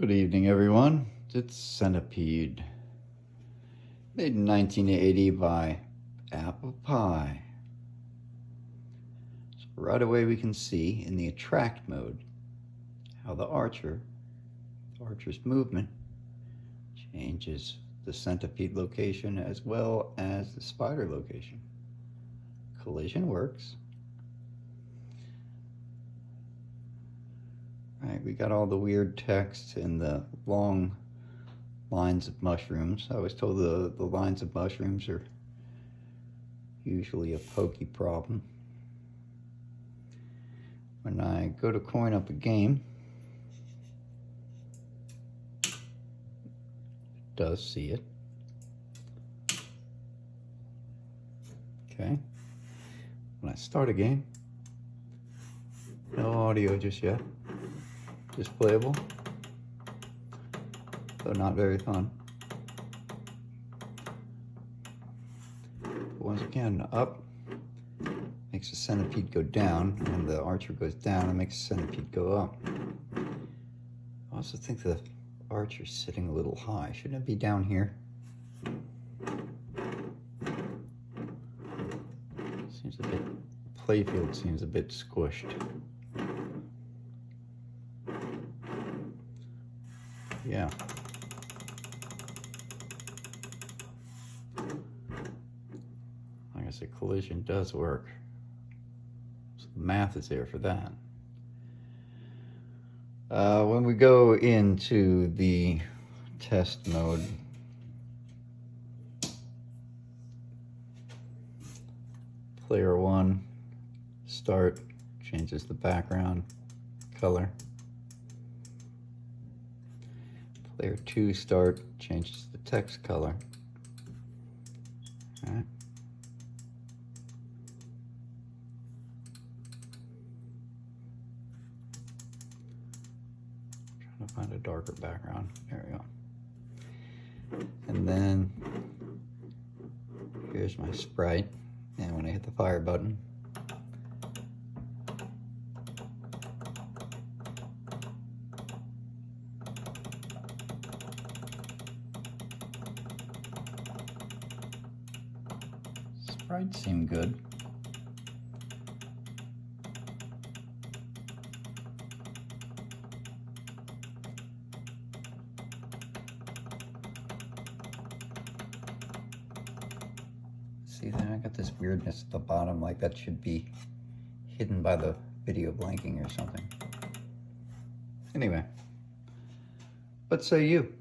Good evening, everyone. It's Centipede, made in 1980 by Apple Pie. So right away we can see in the attract mode how the archer's movement changes the centipede location as well as the spider location. Collision works. Right, we got all the weird text and the long lines of mushrooms. I was told the lines of mushrooms are usually a pokey problem. When I go to coin up a game, it does see it. Okay. When I start a game, no audio just yet. Just playable, though not very fun. But once again, up makes the centipede go down, and the archer goes down and makes the centipede go up. I also think the archer's sitting a little high. Shouldn't it be down here? Seems a bit, playfield seems a bit squished. Yeah. Like I said, collision does work. So the math is there for that. When we go into the test mode, player 1, start, changes the background color. Player 2 start, changes the text color. All right. Trying to find a darker background. There we go. And then here's my sprite. And when I hit the fire button, sprites seem good. See there, I got this weirdness at the bottom, like that should be hidden by the video blanking or something. Anyway, what say you?